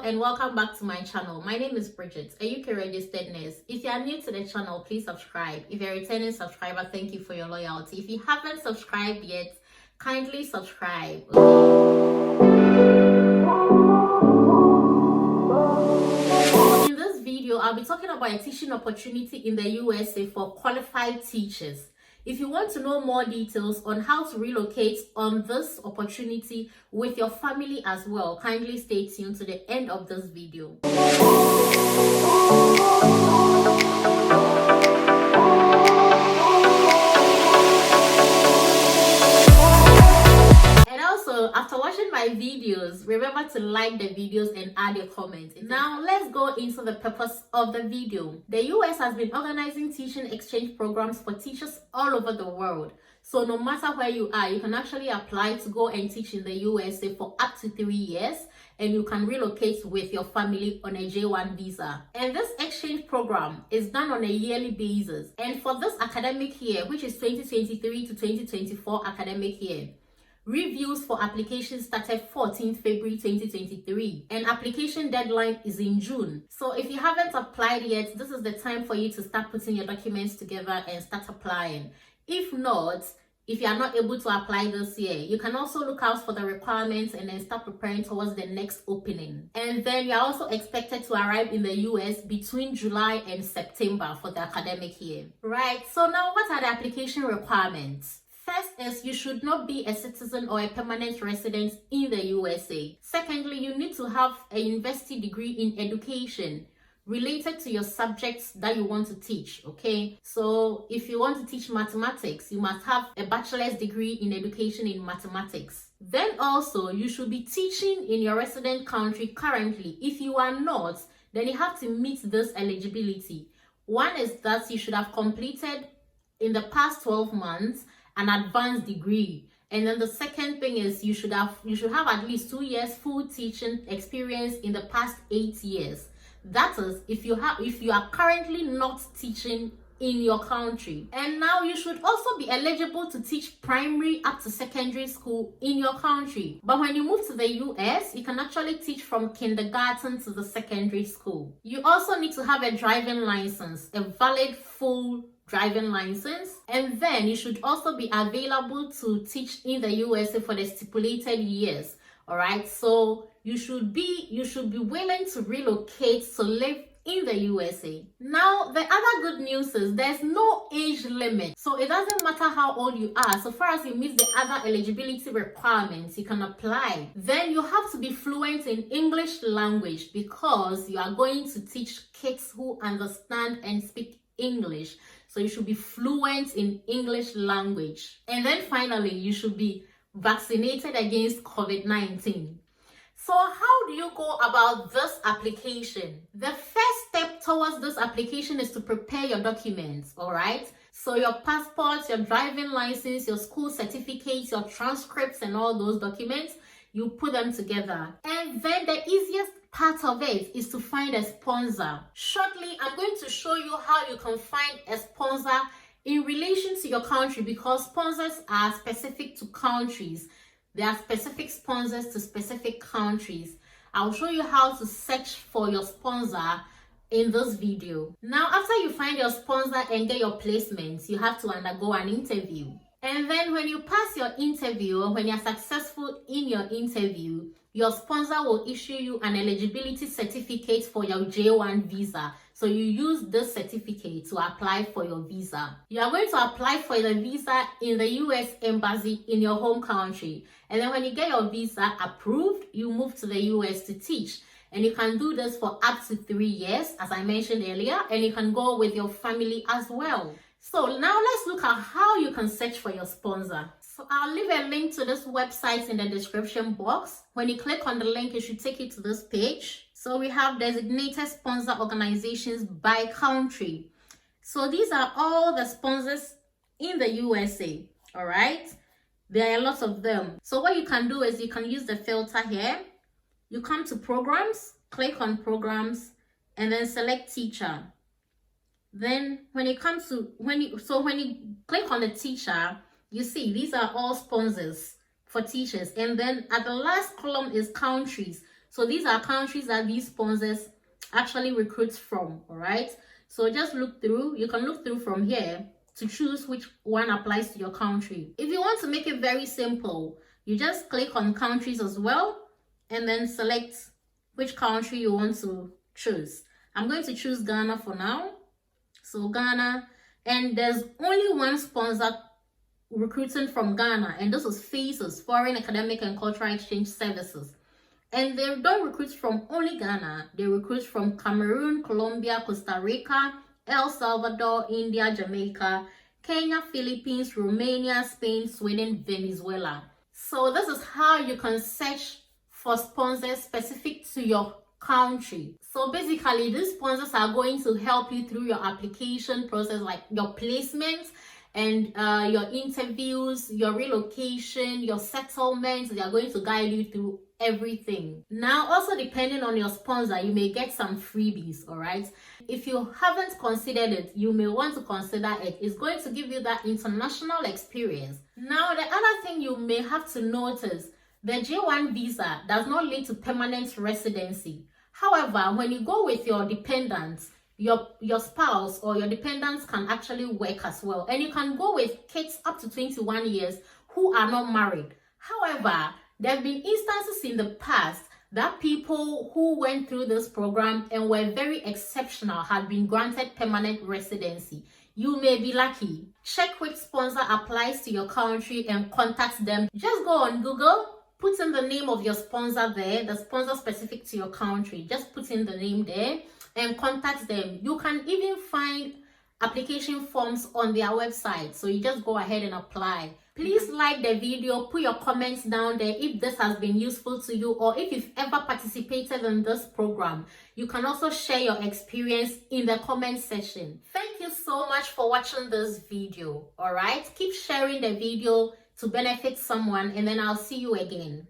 and welcome back to my channel. My name is Bridget, a UK registered nurse. If you are new to the channel, please subscribe. If you're a returning subscriber, thank you for your loyalty. If you haven't subscribed yet, kindly subscribe. In this video, I'll be talking about a teaching opportunity in the USA for qualified teachers. If you want to know more details on how to relocate on this opportunity with your family as well, kindly stay tuned to the end of this video. After watching my videos, remember to like the videos and add your comments. Now let's go into the purpose of the video. The US has been organizing teaching exchange programs for teachers all over the world. So no matter where you are, you can actually apply to go and teach in the USA for up to 3 years, and you can relocate with your family on a J1 visa. And this exchange program is done on a yearly basis. And for this academic year, which is 2023 to 2024 academic year, reviews for applications started 14th February 2023 and application deadline is in June. So if you haven't applied yet, this is the time for you to start putting your documents together and start applying. If not, if you are not able to apply this year, you can also look out for the requirements and then start preparing towards the next opening. And then you're also expected to arrive in the US between July and September for the academic year. Right, so now what are the application requirements? First is you should not be a citizen or a permanent resident in the USA. Secondly, you need to have a university degree in education related to your subjects that you want to teach, okay? So if you want to teach mathematics, you must have a bachelor's degree in education in mathematics. Then also, you should be teaching in your resident country currently. If you are not, then you have to meet this eligibility. One is that you should have completed in the past 12 months an advanced degree, and then the second thing is you should have at least 2 years full teaching experience in the past 8 years. That is if you are currently not teaching in your country. And now you should also be eligible to teach primary up to secondary school in your country. But when you move to the US, you can actually teach from kindergarten to the secondary school. You also need to have a driving license, a valid full driving license, and then you should also be available to teach in the USA for the stipulated years. All right, so you should be willing to relocate to live in the USA. Now, the other good news is there's no age limit. So it doesn't matter how old you are. So far as you meet the other eligibility requirements, you can apply. Then you have to be fluent in English language because you are going to teach kids who understand and speak English. So you should be fluent in English language. And then finally, you should be vaccinated against COVID-19. So how do you go about this application? The first step towards this application is to prepare your documents, all right? So your passports, your driving license, your school certificates, your transcripts, and all those documents, you put them together. And then the easiest part of it is to find a sponsor. Shortly, I'm going to show you how you can find a sponsor in relation to your country, because sponsors are specific to countries. There are specific sponsors to specific countries. I'll show you how to search for your sponsor in this video. Now, after you find your sponsor and get your placements, you have to undergo an interview. And then when you pass your interview, or when you're successful in your interview, your sponsor will issue you an eligibility certificate for your J1 visa. So you use this certificate to apply for your visa. You are going to apply for the visa in the US Embassy in your home country. And then when you get your visa approved, you move to the US to teach. And you can do this for up to 3 years, as I mentioned earlier, and you can go with your family as well. So now let's look at how you can search for your sponsor. So I'll leave a link to this website in the description box. When you click on the link, it should take you to this page. So we have designated sponsor organizations by country. So these are all the sponsors in the USA, all right? There are a lot of them. So what you can do is you can use the filter here. You come to programs, click on programs, and then select teacher. Then when you come to, when you click on the teacher, you see these are all sponsors for teachers. And then at the last column is countries. So these are countries that these sponsors actually recruit from, all right? So just look through. You can look through from here to choose which one applies to your country. If you want to make it very simple, you just click on countries as well and then select which country you want to choose. I'm going to choose Ghana for now. So Ghana, and there's only one sponsor recruiting from Ghana, and this is FACES, Foreign Academic and Cultural Exchange Services. And they don't recruit from only Ghana, they recruit from Cameroon, Colombia, Costa Rica, El Salvador, India, Jamaica, Kenya, Philippines, Romania, Spain, Sweden, Venezuela. So this is how you can search for sponsors specific to your country. So basically, these sponsors are going to help you through your application process, like your placements and your interviews, your relocation, your settlements. They are going to guide you through everything. Now, also depending on your sponsor, you may get some freebies, all right? If you haven't considered it, you may want to consider it. It's going to give you that international experience. Now, the other thing you may have to notice, the J1 visa does not lead to permanent residency. However, when you go with your dependents, your spouse or your dependents can actually work as well. And you can go with kids up to 21 years who are not married. However, there have been instances in the past that people who went through this program and were very exceptional had been granted permanent residency. You may be lucky. Check which sponsor applies to your country and contact them. Just go on Google, put in the name of your sponsor there, the sponsor specific to your country. Just put in the name there and contact them. You can even find application forms on their website, so you just go ahead and apply. Please like the video, put your comments down there if this has been useful to you, or if you've ever participated in this program. You can also share your experience in the comment section. Thank you so much for watching this video. All right, keep sharing the video to benefit someone, and then I'll see you again.